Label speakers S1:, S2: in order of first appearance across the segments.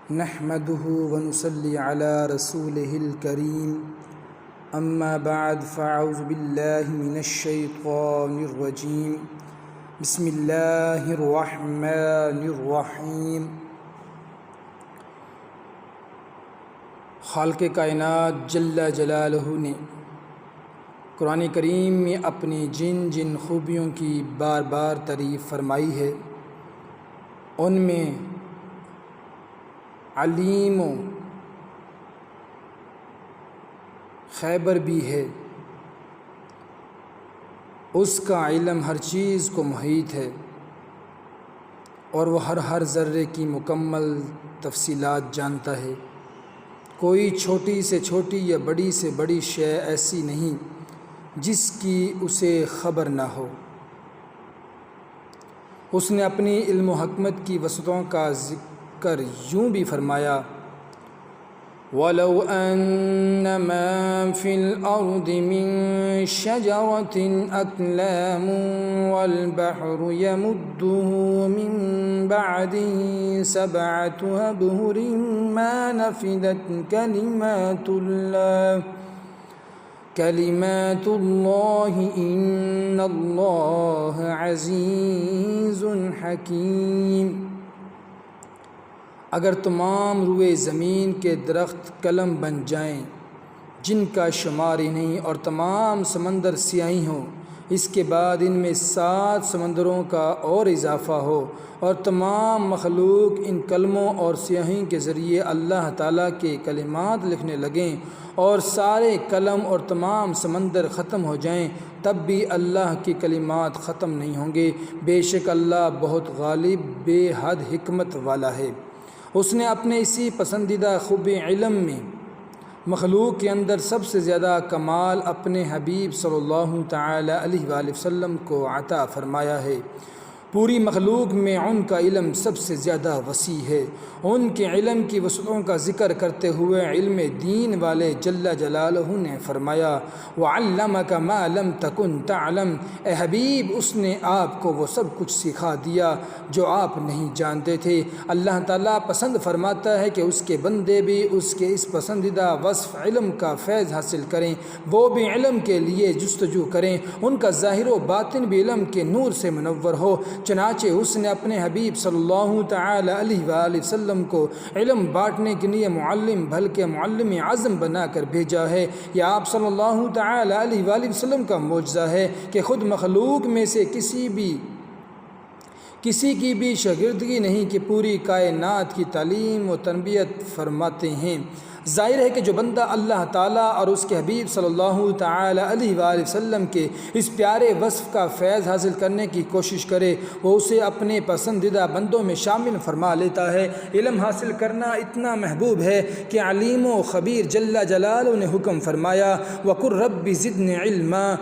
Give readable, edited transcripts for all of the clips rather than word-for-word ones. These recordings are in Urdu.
S1: نحمده ونصلي على رسوله الكريم اما بعد فاعوذ بالله من الشيطان الرجيم بسم اللہ الرحمن الرحیم۔ خالق کائنات جل جلالہ نے قرآن کریم میں اپنی جن جن خوبیوں کی بار بار تعریف فرمائی ہے، ان میں علیم و خیبر بھی ہے۔ اس کا علم ہر چیز کو محیط ہے اور وہ ہر ذرے کی مکمل تفصیلات جانتا ہے۔ کوئی چھوٹی سے چھوٹی یا بڑی سے بڑی شے ایسی نہیں جس کی اسے خبر نہ ہو۔ اس نے اپنی علم و حکمت کی وسعتوں کا ذکر یوں بھی فرمایا، وَلَوْ أَنَّ مَا فِي الْأَرْضِ مِن شَجَرَةٍ أَكْلَامٌ وَالْبَحْرُ يَمُدُّهُ مِن بَعْدِهِ سَبْعَةُ أَبْحُرٍ مَا نَفِدَتْ كَلِمَاتُ اللَّهِ إِنَّ اللَّهَ عَزِيزٌ حَكِيمٌ۔ اگر تمام روئے زمین کے درخت قلم بن جائیں جن کا شمار ہی نہیں، اور تمام سمندر سیاہی ہوں، اس کے بعد ان میں 7 سمندروں کا اور اضافہ ہو، اور تمام مخلوق ان کلموں اور سیاہی کے ذریعے اللہ تعالیٰ کے کلمات لکھنے لگیں، اور سارے قلم اور تمام سمندر ختم ہو جائیں، تب بھی اللہ کی کلمات ختم نہیں ہوں گے۔ بے شک اللہ بہت غالب، بے حد حکمت والا ہے۔ اس نے اپنے اسی پسندیدہ خوب علم میں مخلوق کے اندر سب سے زیادہ کمال اپنے حبیب صلی اللہ تعالی علیہ وآلہ وسلم کو عطا فرمایا ہے۔ پوری مخلوق میں ان کا علم سب سے زیادہ وسیع ہے۔ ان کے علم کی وسعتوں کا ذکر کرتے ہوئے علم دین والے جل جلالہ نے فرمایا، وَعَلَّمَكَ مَا لَمْ تَكُنْ تَعْلَمْ۔ اے حبیب، اس نے آپ کو وہ سب کچھ سکھا دیا جو آپ نہیں جانتے تھے۔ اللہ تعالیٰ پسند فرماتا ہے کہ اس کے بندے بھی اس کے اس پسندیدہ وصف علم کا فیض حاصل کریں، وہ بھی علم کے لیے جستجو کریں، ان کا ظاہر و باطن بھی علم کے نور سے منور ہو۔ چنانچہ اس نے اپنے حبیب صلی اللہ تعالی علیہ وآلہ وسلم کو علم بانٹنے کے لیے معلم بلکہ معلم اعظم بنا کر بھیجا ہے۔ یہ آپ صلی اللہ تعالی علیہ وآلہ وسلم کا معجزہ ہے کہ خود مخلوق میں سے کسی کی بھی شاگردگی نہیں کہ پوری کائنات کی تعلیم و تربیت فرماتے ہیں۔ ظاہر ہے کہ جو بندہ اللہ تعالیٰ اور اس کے حبیب صلی اللہ تعالی علیہ وآلہ وسلم کے اس پیارے وصف کا فیض حاصل کرنے کی کوشش کرے، وہ اسے اپنے پسندیدہ بندوں میں شامل فرما لیتا ہے۔ علم حاصل کرنا اتنا محبوب ہے کہ علیم و خبیر جل جلالہ نے حکم فرمایا، وَقُلْ رَبِّ زِدْنِ عِلْمًا۔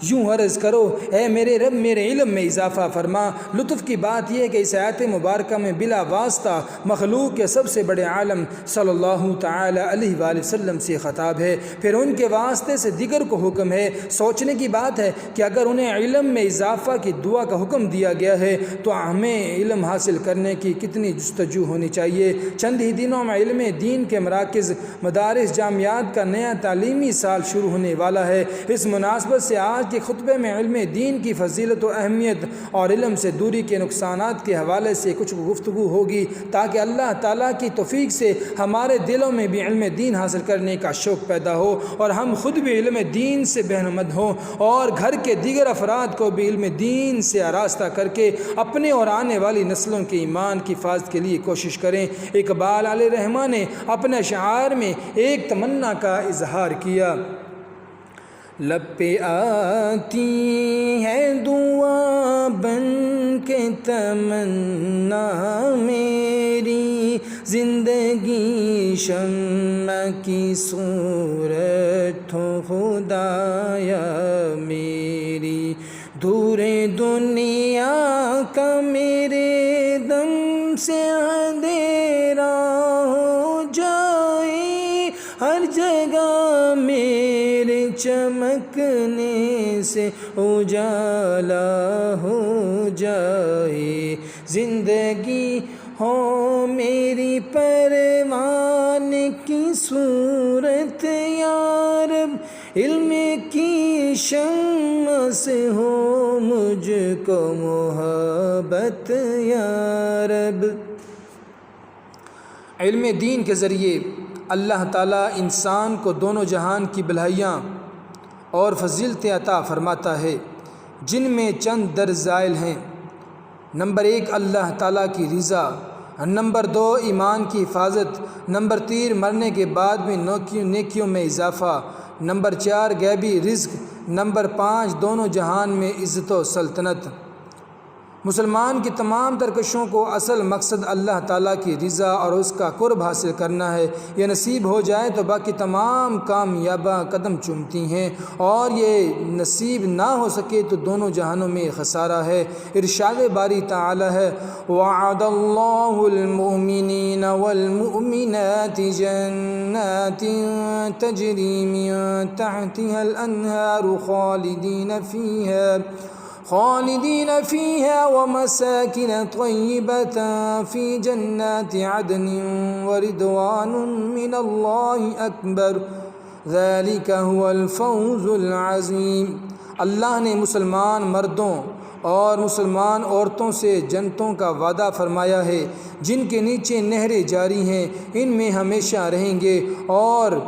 S1: یوں عرض کرو، اے میرے رب میرے علم میں اضافہ فرما۔ لطف کی بات یہ ہے کہ اس آیت مبارکہ میں بلا واسطہ مخلوق کے سب سے بڑے عالم صلی اللہ تعالی علیہ وآلہ وسلم سے خطاب ہے، پھر ان کے واسطے سے دیگر کو حکم ہے۔ سوچنے کی بات ہے کہ اگر انہیں علم میں اضافہ کی دعا کا حکم دیا گیا ہے تو ہمیں علم حاصل کرنے کی کتنی جستجو ہونی چاہیے۔ چند ہی دنوں میں علم دین کے مراکز، مدارس، جامعات کا نیا تعلیمی سال شروع ہونے والا ہے۔ اس مناسبت سے آج کے خطبے میں علم دین کی فضیلت و اہمیت اور علم سے دوری کے نقصانات کے حوالے سے کچھ گفتگو ہوگی، تاکہ اللہ تعالیٰ کی توفیق سے ہمارے دلوں میں بھی علم دین حاصل کرنے کا شوق پیدا ہو، اور ہم خود بھی علم دین سے بہرمند ہوں، اور گھر کے دیگر افراد کو بھی علم دین سے آراستہ کر کے اپنے اور آنے والی نسلوں کے ایمان کی حفاظت کے لیے کوشش کریں۔ اقبال علیہ رحمٰن نے اپنے اشعار میں ایک تمنا کا اظہار کیا، لب پہ آتی ہے دعا بن کے تمنا میری، زندگی شمع کی صورت ہو خدایا میری، دور دنیا کا میرے دم سے اندھیرا ہو جائے، ہر جگہ میرے چمکنے سے اجالا ہو جائے، زندگی ہو میری پر صورت یا رب، علم کی شمع سے ہو مجھ کو محبت یا رب۔ علم دین کے ذریعے اللہ تعالیٰ انسان کو دونوں جہان کی بھلائیاں اور فضیلتیں عطا فرماتا ہے، جن میں چند درج ذیل ہیں۔ نمبر 1 اللہ تعالیٰ کی رضا، نمبر 2 ایمان کی حفاظت، نمبر 3 مرنے کے بعد میں نیکیوں میں اضافہ، نمبر 4 غیبی رزق، نمبر 5 دونوں جہان میں عزت و سلطنت۔ مسلمان کی تمام ترکشوں کو اصل مقصد اللہ تعالیٰ کی رضا اور اس کا قرب حاصل کرنا ہے۔ یہ نصیب ہو جائے تو باقی تمام کامیابیاں قدم چومتی ہیں، اور یہ نصیب نہ ہو سکے تو دونوں جہانوں میں خسارہ ہے۔ ارشاد باری تعالیٰ ہے وعد اللہ المؤمنین والمؤمنات جنات تجری من تحتها الانہار خالدین فیہا ومساکن طیبۃ فی جنات عدن ورضوان من اللہ اکبر ذالک هو الفوز العظیم۔ اللہ نے مسلمان مردوں اور مسلمان عورتوں سے جنتوں کا وعدہ فرمایا ہے جن کے نیچے نہریں جاری ہیں، ان میں ہمیشہ رہیں گے، اور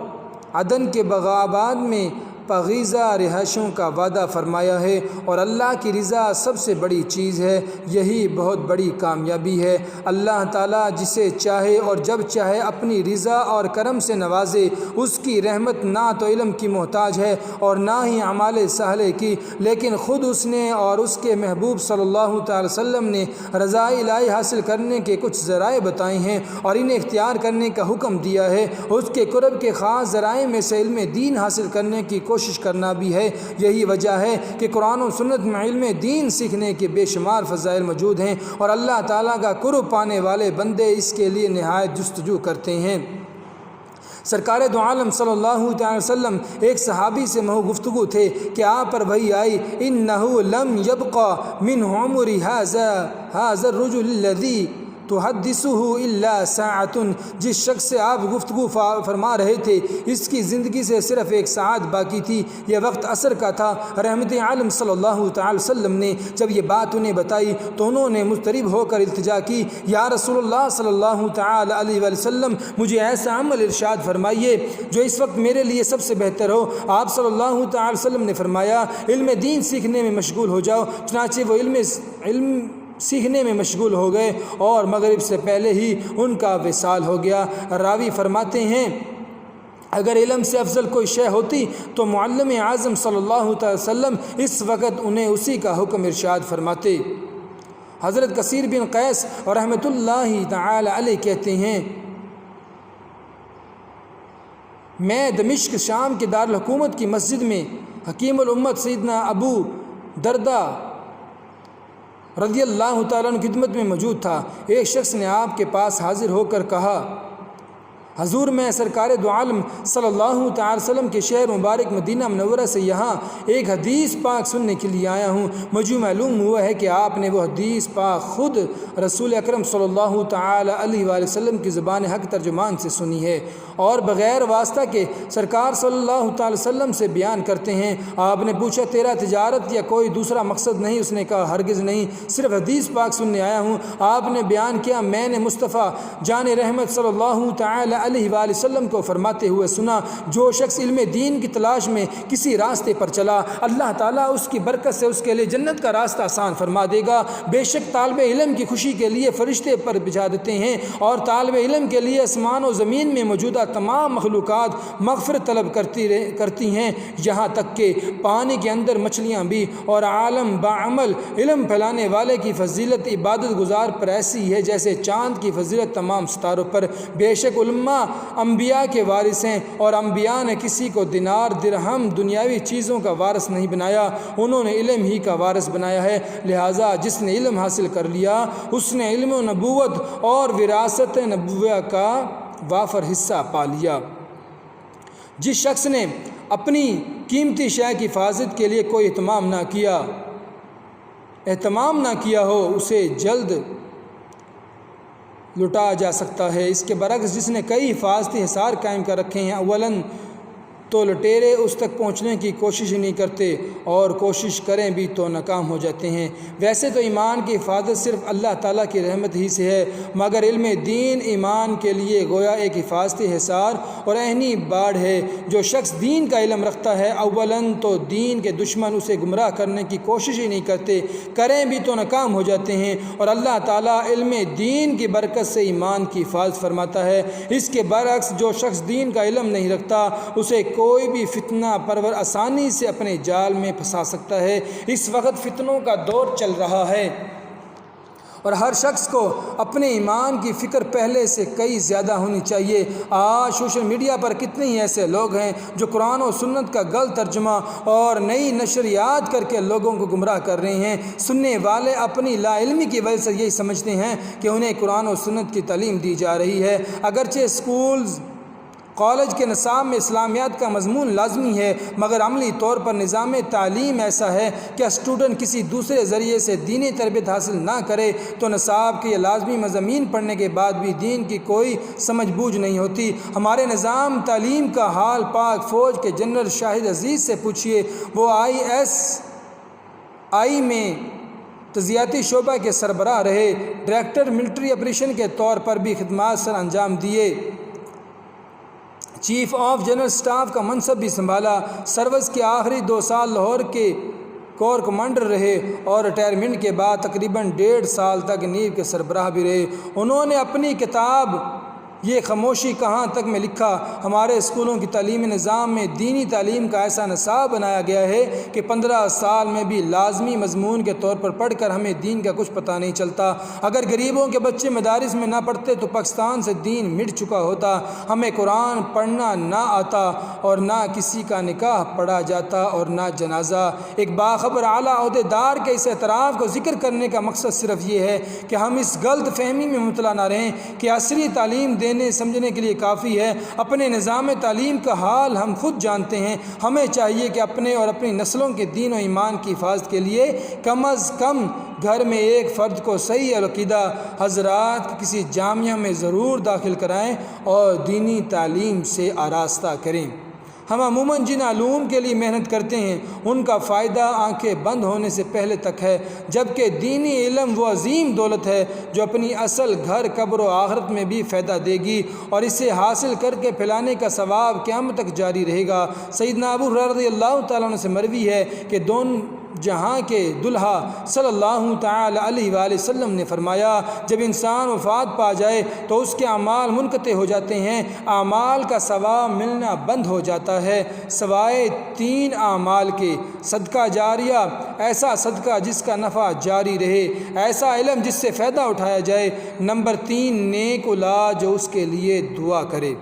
S1: عدن کے باغات میں پاکیزہ رہائشوں کا وعدہ فرمایا ہے، اور اللہ کی رضا سب سے بڑی چیز ہے، یہی بہت بڑی کامیابی ہے۔ اللہ تعالیٰ جسے چاہے اور جب چاہے اپنی رضا اور کرم سے نوازے۔ اس کی رحمت نہ تو علم کی محتاج ہے اور نہ ہی اعمال صالحہ کی، لیکن خود اس نے اور اس کے محبوب صلی اللہ تعالی وسلم نے رضا الہی حاصل کرنے کے کچھ ذرائع بتائے ہیں اور انہیں اختیار کرنے کا حکم دیا ہے۔ اس کے قرب کے خاص ذرائع میں سے علم دین حاصل کرنے کی کوشش کرنا بھی ہے۔ یہی وجہ ہے کہ قرآن و سنت میں علم دین سیکھنے کے بے شمار فضائل موجود ہیں، اور اللہ تعالیٰ کا قرب پانے والے بندے اس کے لیے نہایت جستجو کرتے ہیں۔ سرکار دو عالم صلی اللہ تعالی وسلم ایک صحابی سے محو گفتگو تھے کہ آپ پر وحی آئی انہو لم یبقى من عمر هذا الرجل الذي تحدثه الا ساعۃ، جس شخص سے آپ گفتگو فرما رہے تھے اس کی زندگی سے صرف 1 ساعت باقی تھی۔ یہ وقت عصر کا تھا۔ رحمت عالم صلی اللہ تعالی وسلم نے جب یہ بات انہیں بتائی تو انہوں نے مضطرب ہو کر التجا کی، یا رسول اللہ صلی اللہ تعالی علیہ وسلم، مجھے ایسا عمل ارشاد فرمائیے جو اس وقت میرے لیے سب سے بہتر ہو۔ آپ صلی اللہ تعالی وسلم نے فرمایا علم دین سیکھنے میں مشغول ہو جاؤ۔ چنانچہ وہ علم سیکھنے میں مشغول ہو گئے اور مغرب سے پہلے ہی ان کا وصال ہو گیا۔ راوی فرماتے ہیں اگر علم سے افضل کوئی شے ہوتی تو معلم اعظم صلی اللہ تعالی وسلم اس وقت انہیں اسی کا حکم ارشاد فرماتے۔ حضرت کثیر بن قیس اور رحمۃ اللہ تعالی علیہ کہتے ہیں میں دمشق شام کے دارالحکومت کی مسجد میں حکیم الامت سیدنا ابو دردہ رضی اللہ تعالیٰ عنہ خدمت میں موجود تھا۔ ایک شخص نے آپ کے پاس حاضر ہو کر کہا حضور میں سرکار دو عالم صلی اللہ تعالی وسلم کے شہر مبارک مدینہ منورہ سے یہاں ایک حدیث پاک سننے کے لیے آیا ہوں۔ مجھے معلوم ہوا ہے کہ آپ نے وہ حدیث پاک خود رسول اکرم صلی اللہ تعالی علیہ وآلہ وسلم کی زبان حق ترجمان سے سنی ہے اور بغیر واسطہ کے سرکار صلی اللہ تعالی وسلم سے بیان کرتے ہیں۔ آپ نے پوچھا تیرا تجارت یا کوئی دوسرا مقصد نہیں؟ اس نے کہا ہرگز نہیں، صرف حدیث پاک سننے آیا ہوں۔ آپ نے بیان کیا میں نے مصطفیٰ جان رحمت صلی اللہ تعالی علیہ وآلہ وسلم کو فرماتے ہوئے سنا جو شخص علم دین کی تلاش میں کسی راستے پر چلا اللہ تعالیٰ اس کی برکت سے اس کے لیے جنت کا راستہ آسان فرما دے گا۔ بے شک طالب علم کی خوشی کے لیے فرشتے پر بھیجا دیتے ہیں اور طالب علم کے لیے آسمان و زمین میں موجودہ تمام مخلوقات مغفرت طلب کرتی ہیں، یہاں تک کہ پانی کے اندر مچھلیاں بھی۔ اور عالم باعمل علم پھیلانے والے کی فضیلت عبادت گزار پر ایسی ہے جیسے چاند کی فضیلت تمام ستاروں پر۔ بے شک علماء انبیاء کے وارث ہیں اور انبیاء نے کسی کو دینار درہم دنیاوی چیزوں کا وارث نہیں بنایا، انہوں نے علم ہی کا وارث بنایا ہے۔ لہٰذا جس نے علم حاصل کر لیا اس نے علم و نبوت اور وراثت نبوہ کا وافر حصہ پا لیا۔ جس شخص نے اپنی قیمتی شے کی حفاظت کے لیے کوئی اہتمام نہ کیا ہو اسے جلد لٹا جا سکتا ہے۔ اس کے برعکس جس نے کئی حفاظتی حصار قائم کر رکھے ہیں، اولاً تو لٹیرے اس تک پہنچنے کی کوشش ہی نہیں کرتے اور کوشش کریں بھی تو ناکام ہو جاتے ہیں۔ ویسے تو ایمان کی حفاظت صرف اللہ تعالیٰ کی رحمت ہی سے ہے، مگر علم دین ایمان کے لیے گویا ایک حفاظتی حصار اور عینی باڑ ہے۔ جو شخص دین کا علم رکھتا ہے، اولاً تو دین کے دشمن اسے گمراہ کرنے کی کوشش ہی نہیں کرتے، کریں بھی تو ناکام ہو جاتے ہیں، اور اللہ تعالیٰ علم دین کی برکت سے ایمان کی حفاظت فرماتا ہے۔ اس کے برعکس جو شخص دین کا علم نہیں رکھتا، اسے کوئی بھی فتنہ پرور آسانی سے اپنے جال میں پھنسا سکتا ہے۔ اس وقت فتنوں کا دور چل رہا ہے اور ہر شخص کو اپنے ایمان کی فکر پہلے سے کئی زیادہ ہونی چاہیے۔ آج سوشل میڈیا پر کتنے ہی ایسے لوگ ہیں جو قرآن و سنت کا غلط ترجمہ اور نئی نشریات کر کے لوگوں کو گمراہ کر رہے ہیں۔ سننے والے اپنی لا علمی کی وجہ سے یہی سمجھتے ہیں کہ انہیں قرآن و سنت کی تعلیم دی جا رہی ہے۔ اگرچہ اسکولز کالج کے نصاب میں اسلامیات کا مضمون لازمی ہے، مگر عملی طور پر نظام تعلیم ایسا ہے کہ اسٹوڈنٹ کسی دوسرے ذریعے سے دینی تربیت حاصل نہ کرے تو نصاب کے یہ لازمی مضامین پڑھنے کے بعد بھی دین کی کوئی سمجھ بوجھ نہیں ہوتی۔ ہمارے نظام تعلیم کا حال پاک فوج کے جنرل شاہد عزیز سے پوچھیے۔ وہ ISI میں تجزیاتی شعبہ کے سربراہ رہے، ڈائریکٹر ملٹری آپریشن کے طور پر بھی خدمات سر انجام دیے، چیف آف جنرل اسٹاف کا منصب بھی سنبھالا، سروس کے آخری 2 سال لاہور کے کور کمانڈر رہے اور ریٹائرمنٹ کے بعد تقریباً 1.5 سال تک نیب کے سربراہ بھی رہے۔ انہوں نے اپنی کتاب یہ خاموشی کہاں تک میں لکھا، ہمارے اسکولوں کی تعلیمی نظام میں دینی تعلیم کا ایسا نصاب بنایا گیا ہے کہ 15 سال میں بھی لازمی مضمون کے طور پر پڑھ کر ہمیں دین کا کچھ پتہ نہیں چلتا۔ اگر غریبوں کے بچے مدارس میں نہ پڑھتے تو پاکستان سے دین مٹ چکا ہوتا۔ ہمیں قرآن پڑھنا نہ آتا اور نہ کسی کا نکاح پڑھا جاتا اور نہ جنازہ۔ ایک باخبر اعلیٰ عہدیدار کے اس اعتراف کو ذکر کرنے کا مقصد صرف یہ ہے کہ ہم اس غلط فہمی میں مبتلا نہ رہیں کہ عصری تعلیم سمجھنے کے لیے کافی ہے۔ اپنے نظام تعلیم کا حال ہم خود جانتے ہیں۔ ہمیں چاہیے کہ اپنے اور اپنی نسلوں کے دین و ایمان کی حفاظت کے لیے کم از کم گھر میں ایک فرد کو صحیح عقیدہ حضرات کسی جامعہ میں ضرور داخل کرائیں اور دینی تعلیم سے آراستہ کریں۔ ہم عموماً جن علوم کے لیے محنت کرتے ہیں ان کا فائدہ آنکھیں بند ہونے سے پہلے تک ہے، جبکہ دینی علم وہ عظیم دولت ہے جو اپنی اصل گھر قبر و آخرت میں بھی فائدہ دے گی اور اسے حاصل کر کے پھیلانے کا ثواب قیامت تک جاری رہے گا۔ سیدنا ابو ہریرہ رضی اللہ تعالیٰ عنہ سے مروی ہے کہ دونوں جہاں کے دلہا صلی اللہ تعالی علیہ وآلہ وسلم نے فرمایا، جب انسان وفات پا جائے تو اس کے اعمال منقطع ہو جاتے ہیں، اعمال کا ثواب ملنا بند ہو جاتا ہے سوائے 3 اعمال کے: صدقہ جاریہ، ایسا صدقہ جس کا نفع جاری رہے، ایسا علم جس سے فائدہ اٹھایا جائے، نمبر 3 نیک اولاد جو اس کے لیے دعا کرے۔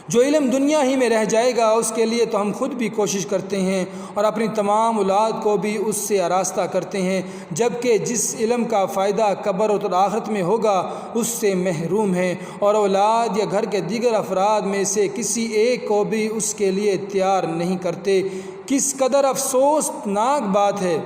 S1: جو علم دنیا ہی میں رہ جائے گا اس کے لیے تو ہم خود بھی کوشش کرتے ہیں اور اپنی تمام اولاد کو بھی اس سے آراستہ کرتے ہیں، جبکہ جس علم کا فائدہ قبر اور آخرت میں ہوگا اس سے محروم ہیں، اور اولاد یا گھر کے دیگر افراد میں سے کسی ایک کو بھی اس کے لیے تیار نہیں کرتے۔ کس قدر افسوسناک بات ہے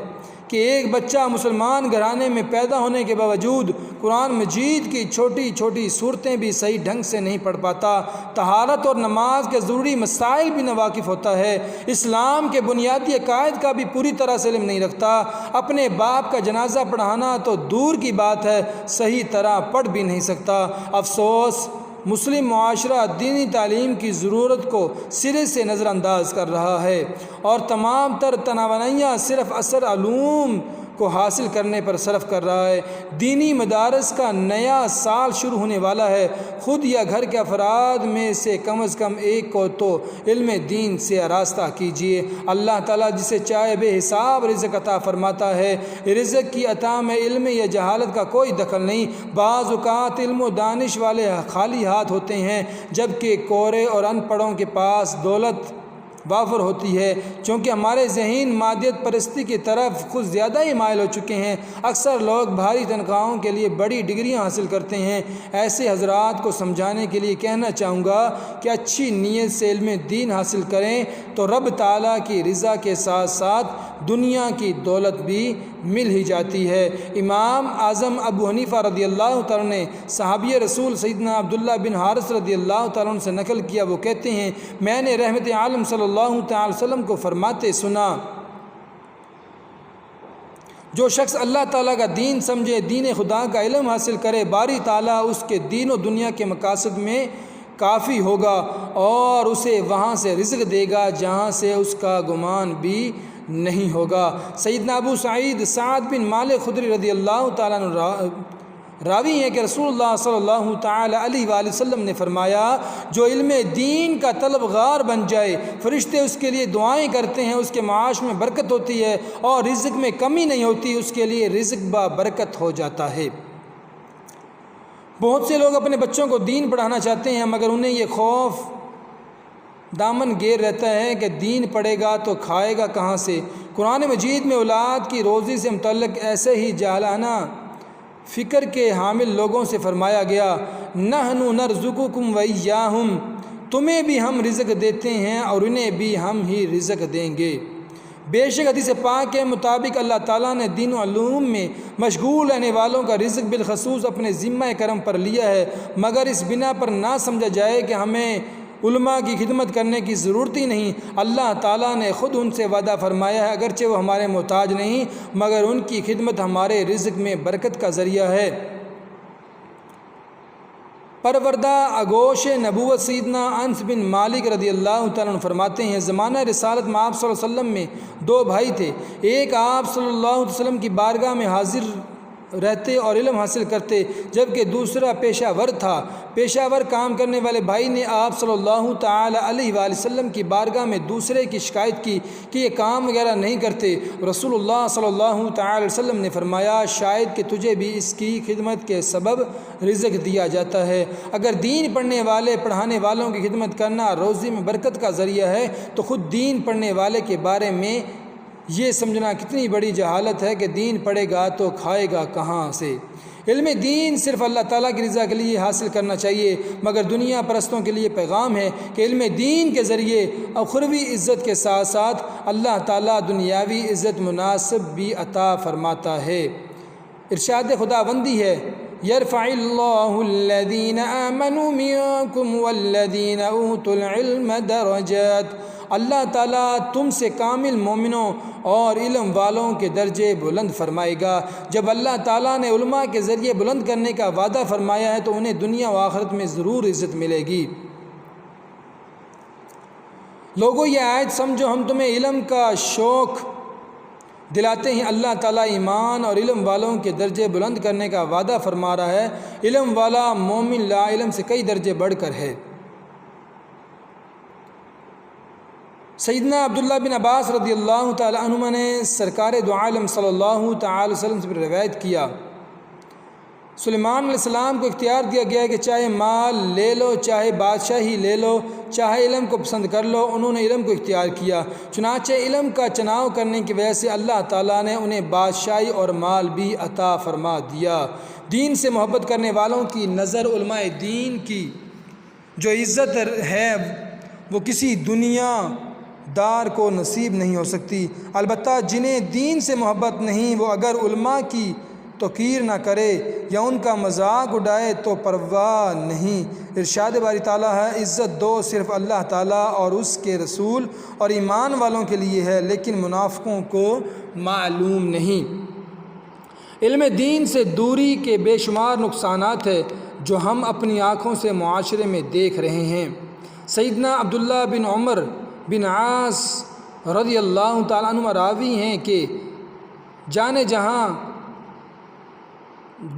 S1: کہ ایک بچہ مسلمان گھرانے میں پیدا ہونے کے باوجود قرآن مجید کی چھوٹی چھوٹی صورتیں بھی صحیح ڈھنگ سے نہیں پڑھ پاتا، طہارت اور نماز کے ضروری مسائل بھی ناواقف ہوتا ہے، اسلام کے بنیادی عقائد کا بھی پوری طرح سے علم نہیں رکھتا، اپنے باپ کا جنازہ پڑھانا تو دور کی بات ہے صحیح طرح پڑھ بھی نہیں سکتا۔ افسوس، مسلم معاشرہ دینی تعلیم کی ضرورت کو سرے سے نظر انداز کر رہا ہے اور تمام تر توانائیاں صرف اثر علوم کو حاصل کرنے پر صرف کر رہا ہے۔ دینی مدارس کا نیا سال شروع ہونے والا ہے، خود یا گھر کے افراد میں سے کم از کم ایک کو تو علم دین سے آراستہ کیجیے۔ اللہ تعالیٰ جسے چاہے بے حساب رزق عطا فرماتا ہے، رزق کی عطا میں علم یا جہالت کا کوئی دخل نہیں۔ بعض اوقات علم و دانش والے خالی ہاتھ ہوتے ہیں جبکہ کورے اور ان پڑھوں کے پاس دولت وافر ہوتی ہے، چونکہ ہمارے ذہن مادیت پرستی کی طرف خود زیادہ ہی مائل ہو چکے ہیں۔ اکثر لوگ بھاری تنخواہوں کے لیے بڑی ڈگریاں حاصل کرتے ہیں۔ ایسے حضرات کو سمجھانے کے لیے کہنا چاہوں گا کہ اچھی نیت سے علم دین حاصل کریں تو رب تعالیٰ کی رضا کے ساتھ ساتھ دنیا کی دولت بھی مل ہی جاتی ہے۔ امام اعظم ابو حنیفہ رضی اللہ تعالیٰ نے صحابی رسول سیدنا عبداللہ بن حارث رضی اللہ تعالیٰ عنہ سے نقل کیا، وہ کہتے ہیں میں نے رحمت عالم صلی اللہ تعالی وسلم کو فرماتے سنا، جو شخص اللہ تعالیٰ کا دین سمجھے، دین خدا کا علم حاصل کرے، باری تعالیٰ اس کے دین و دنیا کے مقاصد میں کافی ہوگا اور اسے وہاں سے رزق دے گا جہاں سے اس کا گمان بھی نہیں ہوگا۔ سیدنا ابو سعید سعد بن مالک خدری رضی اللہ تعالیٰ عنہ راوی ہیں کہ رسول اللہ صلی اللہ تعالی علیہ وآلہ وسلم نے فرمایا، جو علم دین کا طلبگار بن جائے، فرشتے اس کے لیے دعائیں کرتے ہیں، اس کے معاش میں برکت ہوتی ہے اور رزق میں کمی نہیں ہوتی، اس کے لیے رزق با برکت ہو جاتا ہے۔ بہت سے لوگ اپنے بچوں کو دین پڑھانا چاہتے ہیں، مگر انہیں یہ خوف دامن گیر رہتا ہے کہ دین پڑھے گا تو کھائے گا کہاں سے۔ قرآن مجید میں اولاد کی روزی سے متعلق ایسے ہی جاہلانہ فکر کے حامل لوگوں سے فرمایا گیا، نحن نرزقکم وإیاہم، تمہیں بھی ہم رزق دیتے ہیں اور انہیں بھی ہم ہی رزق دیں گے۔ بے شک حدیث پاک کے مطابق اللہ تعالیٰ نے دین و علوم میں مشغول رہنے والوں کا رزق بالخصوص اپنے ذمہ کرم پر لیا ہے، مگر اس بنا پر نہ سمجھا جائے کہ ہمیں علماء کی خدمت کرنے کی ضرورت ہی نہیں۔ اللہ تعالیٰ نے خود ان سے وعدہ فرمایا ہے، اگرچہ وہ ہمارے محتاج نہیں مگر ان کی خدمت ہمارے رزق میں برکت کا ذریعہ ہے۔ پروردہ آغوش نبوت سیدنا انس بن مالک رضی اللہ تعالیٰ عنہ فرماتے ہیں، زمانہ رسالت میں آپ صلی اللہ علیہ وسلم میں 2 بھائی تھے، ایک آپ صلی اللہ علیہ وسلم کی بارگاہ میں حاضر رہتے اور علم حاصل کرتے، جبکہ دوسرا پیشہ ور تھا۔ پیشہ ور کام کرنے والے بھائی نے آپ صلی اللہ تعالی علیہ وآلہ وسلم کی بارگاہ میں دوسرے کی شکایت کی کہ یہ کام وغیرہ نہیں کرتے۔ رسول اللہ صلی اللہ تعالی علیہ وسلم نے فرمایا، شاید کہ تجھے بھی اس کی خدمت کے سبب رزق دیا جاتا ہے۔ اگر دین پڑھنے والے پڑھانے والوں کی خدمت کرنا روزی میں برکت کا ذریعہ ہے تو خود دین پڑھنے والے کے بارے میں یہ سمجھنا کتنی بڑی جہالت ہے کہ دین پڑھے گا تو کھائے گا کہاں سے۔ علم دین صرف اللہ تعالیٰ کی رضا کے لیے حاصل کرنا چاہیے، مگر دنیا پرستوں کے لیے پیغام ہے کہ علم دین کے ذریعے اخروی عزت کے ساتھ ساتھ اللہ تعالیٰ دنیاوی عزت مناسب بھی عطا فرماتا ہے۔ ارشاد خداوندی ہے، یرفع اللہ الذین آمنوا منکم والذین اوتوا العلم درجات، اللہ تعالیٰ تم سے کامل مومنوں اور علم والوں کے درجے بلند فرمائے گا۔ جب اللہ تعالیٰ نے علماء کے ذریعے بلند کرنے کا وعدہ فرمایا ہے تو انہیں دنیا و آخرت میں ضرور عزت ملے گی۔ لوگوں یہ آیت سمجھو، ہم تمہیں علم کا شوق دلاتے ہیں۔ اللہ تعالیٰ ایمان اور علم والوں کے درجے بلند کرنے کا وعدہ فرما رہا ہے۔ علم والا مومن لا علم سے کئی درجے بڑھ کر ہے۔ سیدنا عبداللہ بن عباس رضی اللہ تعالی عنہما نے سرکار دو عالم صلی اللہ تعالی وسلم سے روایت کیا، سلیمان علیہ السلام کو اختیار دیا گیا کہ چاہے مال لے لو، چاہے بادشاہی لے لو، چاہے علم کو پسند کر لو۔ انہوں نے علم کو اختیار کیا، چنانچہ علم کا چناؤ کرنے کی وجہ سے اللہ تعالیٰ نے انہیں بادشاہی اور مال بھی عطا فرما دیا۔ دین سے محبت کرنے والوں کی نظر علماء دین کی جو عزت ہے وہ کسی دنیا دار کو نصیب نہیں ہو سکتی۔ البتہ جنہیں دین سے محبت نہیں، وہ اگر علماء کی توقیر نہ کرے یا ان کا مذاق اڑائے تو پرواہ نہیں۔ ارشاد باری تعالیٰ ہے، عزت دو صرف اللہ تعالیٰ اور اس کے رسول اور ایمان والوں کے لیے ہے، لیکن منافقوں کو معلوم نہیں۔ علم دین سے دوری کے بے شمار نقصانات ہیں جو ہم اپنی آنکھوں سے معاشرے میں دیکھ رہے ہیں۔ سیدنا عبداللہ بن عمر بن عاص رضی اللہ تعالیٰ عنہ راوی ہیں کہ جانے جہاں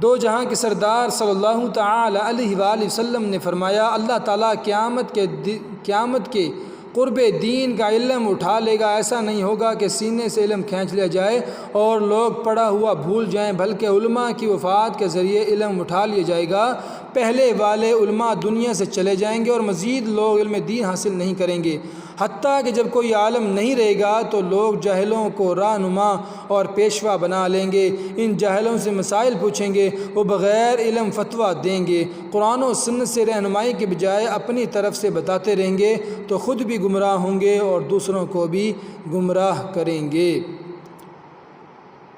S1: دو جہاں کے سردار صلی اللہ تعالی علیہ وآلہ وسلم نے فرمایا، اللہ تعالیٰ قیامت کے قرب دین کا علم اٹھا لے گا۔ ایسا نہیں ہوگا کہ سینے سے علم کھینچ لیا جائے اور لوگ پڑھا ہوا بھول جائیں، بلکہ علماء کی وفات کے ذریعے علم اٹھا لیا جائے گا۔ پہلے والے علماء دنیا سے چلے جائیں گے اور مزید لوگ علم دین حاصل نہیں کریں گے، حتیٰ کہ جب کوئی عالم نہیں رہے گا تو لوگ جاہلوں کو رہنما اور پیشوا بنا لیں گے، ان جاہلوں سے مسائل پوچھیں گے، وہ بغیر علم فتویٰ دیں گے، قرآن و سنت سے رہنمائی کے بجائے اپنی طرف سے بتاتے رہیں گے تو خود بھی گمراہ ہوں گے اور دوسروں کو بھی گمراہ کریں گے۔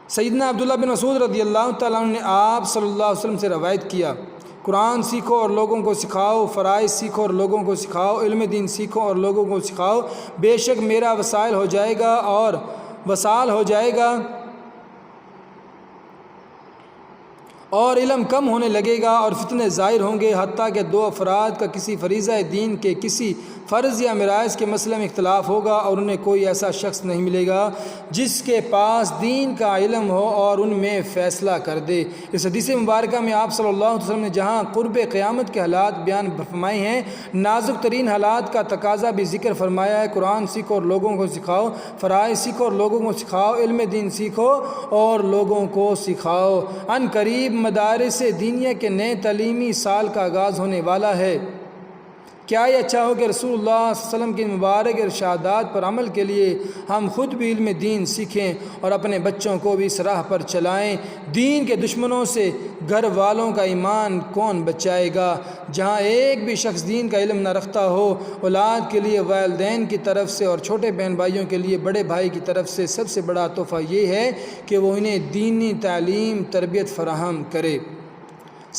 S1: سیدنا عبداللہ بن مسعود رضی اللہ تعالیٰ عنہ نے آپ صلی اللہ علیہ وسلم سے روایت کیا، قرآن سیکھو اور لوگوں کو سکھاؤ، فرائض سیکھو اور لوگوں کو سکھاؤ، علم دین سیکھو اور لوگوں کو سکھاؤ، بے شک میرا وسائل ہو جائے گا اور وصال ہو جائے گا اور علم کم ہونے لگے گا اور فتنے ظاہر ہوں گے، حتیٰ کہ دو افراد کا کسی فریضہ دین کے کسی فرض یا میراث کے مسئلے میں اختلاف ہوگا اور انہیں کوئی ایسا شخص نہیں ملے گا جس کے پاس دین کا علم ہو اور ان میں فیصلہ کر دے۔ اس حدیث مبارکہ میں آپ صلی اللہ علیہ وسلم نے جہاں قرب قیامت کے حالات بیان فرمائے ہیں، نازک ترین حالات کا تقاضا بھی ذکر فرمایا ہے۔ قرآن سیکھو اور لوگوں کو سکھاؤ، فرائض سیکھو اور لوگوں کو سکھاؤ، علم دین سیکھو اور لوگوں کو سکھاؤ۔ عن قریب مدارس دینیہ کے نئے تعلیمی سال کا آغاز ہونے والا ہے۔ کیا یہ اچھا ہو کہ رسول اللہ صلی اللہ علیہ وسلم کے مبارک ارشادات پر عمل کے لیے ہم خود بھی علم دین سیکھیں اور اپنے بچوں کو بھی اس راہ پر چلائیں۔ دین کے دشمنوں سے گھر والوں کا ایمان کون بچائے گا؟ جہاں ایک بھی شخص دین کا علم نہ رکھتا ہو، اولاد کے لیے والدین کی طرف سے اور چھوٹے بہن بھائیوں کے لیے بڑے بھائی کی طرف سے سب سے بڑا تحفہ یہ ہے کہ وہ انہیں دینی تعلیم تربیت فراہم کرے۔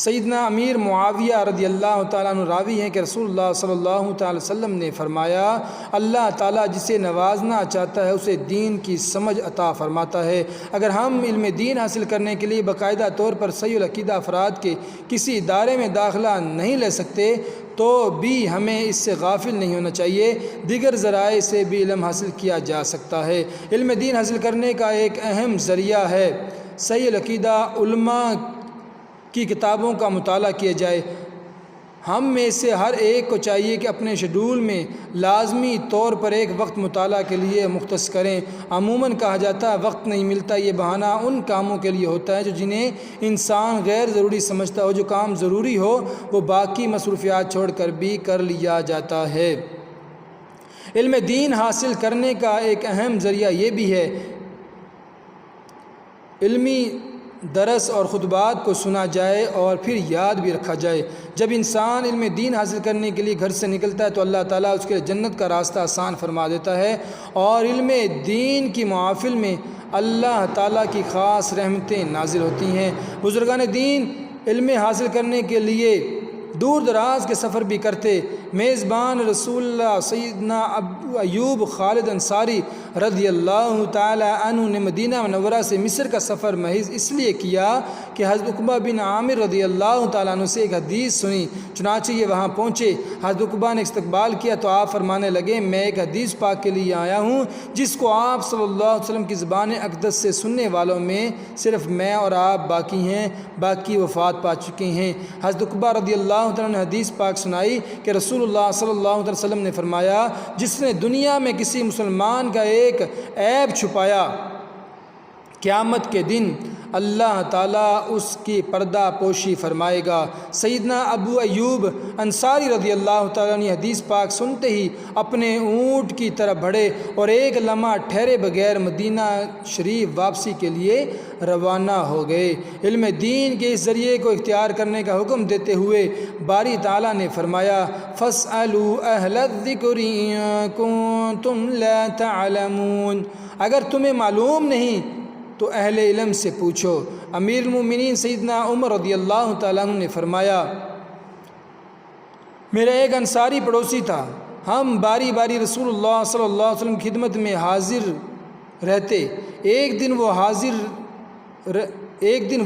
S1: سیدنا امیر معاویہ رضی اللہ تعالیٰ عنہ راوی ہیں کہ رسول اللہ صلی اللہ تعالی وسلم نے فرمایا، اللہ تعالیٰ جسے نوازنا چاہتا ہے اسے دین کی سمجھ عطا فرماتا ہے۔ اگر ہم علم دین حاصل کرنے کے لیے باقاعدہ طور پر صحیح العقیدہ افراد کے کسی ادارے میں داخلہ نہیں لے سکتے تو بھی ہمیں اس سے غافل نہیں ہونا چاہیے۔ دیگر ذرائع سے بھی علم حاصل کیا جا سکتا ہے۔ علم دین حاصل کرنے کا ایک اہم ذریعہ ہے صحیح العقیدہ علماء کی کتابوں کا مطالعہ کیا جائے۔ ہم میں سے ہر ایک کو چاہیے کہ اپنے شیڈول میں لازمی طور پر ایک وقت مطالعہ کے لیے مختص کریں۔ عموماً کہا جاتا ہے وقت نہیں ملتا، یہ بہانہ ان کاموں کے لیے ہوتا ہے جنہیں انسان غیر ضروری سمجھتا ہو۔ جو کام ضروری ہو وہ باقی مصروفیات چھوڑ کر بھی کر لیا جاتا ہے۔ علم دین حاصل کرنے کا ایک اہم ذریعہ یہ بھی ہے علمی درس اور خطبات کو سنا جائے اور پھر یاد بھی رکھا جائے۔ جب انسان علم دین حاصل کرنے کے لیے گھر سے نکلتا ہے تو اللہ تعالیٰ اس کے لیے جنت کا راستہ آسان فرما دیتا ہے، اور علم دین کی محافل میں اللہ تعالیٰ کی خاص رحمتیں نازل ہوتی ہیں۔ بزرگان دین علم حاصل کرنے کے لیے دور دراز کے سفر بھی کرتے۔ میزبان رسول اللہ سیدنا ابو ایوب خالد انصاری رضی اللہ تعالی عنہ نے مدینہ منورہ سے مصر کا سفر محض اس لیے کیا کہ حضرت عقبہ بن عامر رضی اللہ تعالیٰ عنہ سے ایک حدیث سنی۔ چنانچہ یہ وہاں پہنچے، حضرت عقبہ نے استقبال کیا تو آپ فرمانے لگے، میں ایک حدیث پاک کے لیے آیا ہوں جس کو آپ صلی اللہ علیہ وسلم کی زبان اقدس سے سننے والوں میں صرف میں اور آپ باقی ہیں، باقی وفات پا چکے ہیں۔ حضرت عقبہ رضی اللہ تعالیٰ نے حدیث پاک سنائی کہ رسول اللہ صلی اللہ علیہ وسلم نے فرمایا، جس نے دنیا میں کسی مسلمان کا ایک عیب چھپایا، قیامت کے دن اللہ تعالیٰ اس کی پردہ پوشی فرمائے گا۔ سیدنا ابو ایوب انصاری رضی اللہ تعالیٰ عنہ حدیث پاک سنتے ہی اپنے اونٹ کی طرف بڑھے اور ایک لمحہ ٹھہرے بغیر مدینہ شریف واپسی کے لیے روانہ ہو گئے۔ علم دین کے اس ذریعے کو اختیار کرنے کا حکم دیتے ہوئے باری تعالیٰ نے فرمایا، فَاسْأَلُوا أَهْلَ الذِّكْرِ إِن كُنتُمْ لَا تَعْلَمُونَ، اگر تمہیں معلوم نہیں تو اہل علم سے پوچھو۔ امیر المومنین سیدنا عمر رضی اللہ تعالیٰ عنہ نے فرمایا، میرا ایک انصاری پڑوسی تھا، ہم باری باری رسول اللہ صلی اللہ علیہ وسلم کی خدمت میں حاضر رہتے۔ ایک دن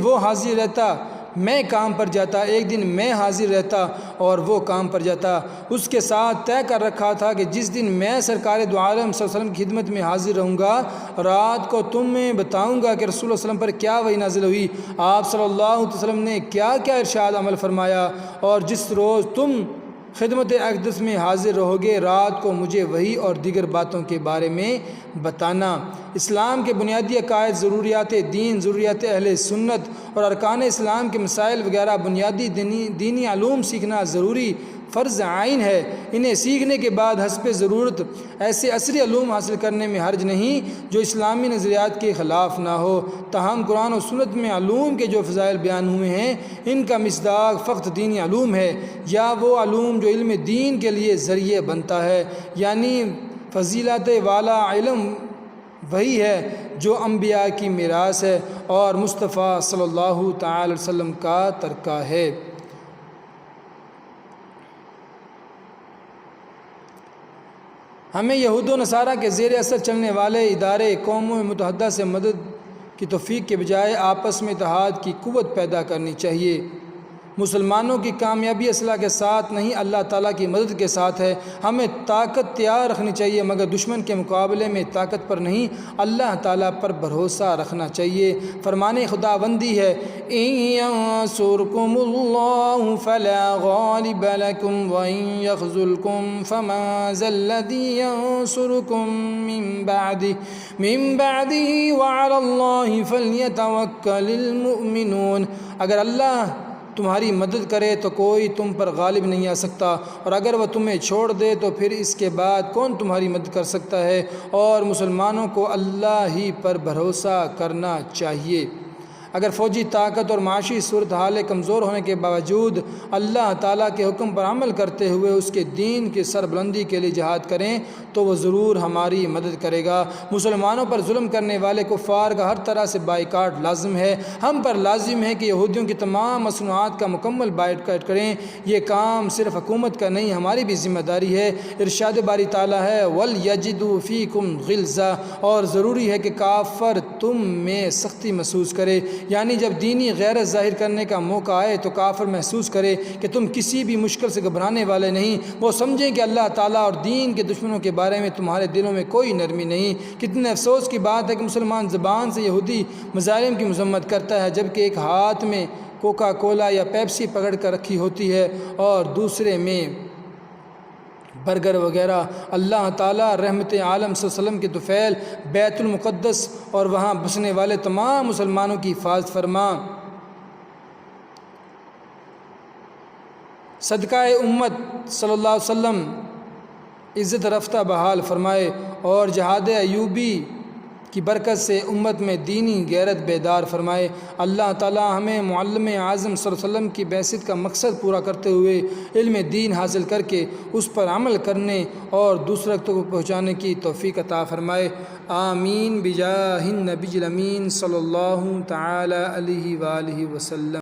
S1: وہ حاضر رہتا، میں کام پر جاتا، ایک دن میں حاضر رہتا اور وہ کام پر جاتا۔ اس کے ساتھ طے کر رکھا تھا کہ جس دن میں سرکار دو عالم صلی اللہ علیہ وسلم کی خدمت میں حاضر رہوں گا، رات کو تمہیں بتاؤں گا کہ رسول اللہ علیہ وسلم پر کیا وحی نازل ہوئی، آپ صلی اللہ علیہ وسلم نے کیا کیا ارشاد عمل فرمایا، اور جس روز تم خدمت اقدس میں حاضر رہو گے رات کو مجھے وحی اور دیگر باتوں کے بارے میں بتانا۔ اسلام کے بنیادی عقائد، ضروریات دین، ضروریات اہل سنت اور ارکان اسلام کے مسائل وغیرہ بنیادی دینی علوم سیکھنا ضروری فرض عین ہے۔ انہیں سیکھنے کے بعد حسب ضرورت ایسے عصری علوم حاصل کرنے میں حرج نہیں جو اسلامی نظریات کے خلاف نہ ہو۔ تاہم قرآن و سنت میں علوم کے جو فضائل بیان ہوئے ہیں ان کا مصداق فقط دینی علوم ہے، یا وہ علوم جو علم دین کے لیے ذریعے بنتا ہے، یعنی فضیلت والا علم وہی ہے جو انبیاء کی میراث ہے اور مصطفیٰ صلی اللہ تعالی علیہ وسلم کا ترکہ ہے۔ ہمیں یہود و نصارہ کے زیر اثر چلنے والے ادارے قوموں متحدہ سے مدد کی توفیق کے بجائے آپس میں اتحاد کی قوت پیدا کرنی چاہیے۔ مسلمانوں کی کامیابی اصلاح کے ساتھ نہیں، اللہ تعالیٰ کی مدد کے ساتھ ہے۔ ہمیں طاقت تیار رکھنی چاہیے مگر دشمن کے مقابلے میں طاقت پر نہیں، اللہ تعالیٰ پر بھروسہ رکھنا چاہیے۔ فرمان خداوندی ہے اِن يَنصُرْكُمُ اللَّهُ فَلَا غَالِبَ لَكُمْ وَإِن يَخْذُلْكُمْ فَمَن ذَا الَّذِي يَنصُرُكُم مِّن بَعْدِهِ وَعَلَى اللَّهِ فَلْيَتَوَكَّلِ الْمُؤْمِنُونَ۔ اگر اللہ تمہاری مدد کرے تو کوئی تم پر غالب نہیں آ سکتا، اور اگر وہ تمہیں چھوڑ دے تو پھر اس کے بعد کون تمہاری مدد کر سکتا ہے؟ اور مسلمانوں کو اللہ ہی پر بھروسہ کرنا چاہیے۔ اگر فوجی طاقت اور معاشی صورتحال کمزور ہونے کے باوجود اللہ تعالیٰ کے حکم پر عمل کرتے ہوئے اس کے دین کی سربلندی کے لیے جہاد کریں تو وہ ضرور ہماری مدد کرے گا۔ مسلمانوں پر ظلم کرنے والے کفار کا ہر طرح سے بائیکاٹ لازم ہے۔ ہم پر لازم ہے کہ یہودیوں کی تمام مصنوعات کا مکمل بائیکاٹ کریں۔ یہ کام صرف حکومت کا نہیں، ہماری بھی ذمہ داری ہے۔ ارشاد باری تعالیٰ ہے وَلْيَجِدُوا فِيكُمْ غِلْظَةً، اور ضروری ہے کہ کافر تم میں سختی محسوس کرے، یعنی جب دینی غیرت ظاہر کرنے کا موقع آئے تو کافر محسوس کرے کہ تم کسی بھی مشکل سے گھبرانے والے نہیں، وہ سمجھیں کہ اللہ تعالیٰ اور دین کے دشمنوں کے بارے میں تمہارے دلوں میں کوئی نرمی نہیں۔ کتنے افسوس کی بات ہے کہ مسلمان زبان سے یہودی مظالم کی مذمت کرتا ہے، جبکہ ایک ہاتھ میں کوکا کولا یا پیپسی پکڑ کر رکھی ہوتی ہے اور دوسرے میں برگر وغیرہ۔ اللہ تعالیٰ رحمت عالم صلی اللہ علیہ وسلم کے طفیل بیت المقدس اور وہاں بسنے والے تمام مسلمانوں کی حفاظت فرما۔ صدقہ امت صلی اللہ علیہ وسلم عزت رفتہ بحال فرمائے، اور جہاد ایوبی کی برکت سے امت میں دینی غیرت بیدار فرمائے۔ اللہ تعالیٰ ہمیں معلم اعظم صلی اللہ علیہ وسلم کی بعثت کا مقصد پورا کرتے ہوئے علم دین حاصل کر کے اس پر عمل کرنے اور دوسروں تک پہنچانے کی توفیق عطا فرمائے۔ آمین بجاہ النبی الامین صلی اللہ تعالی علیہ وآلہ وسلم۔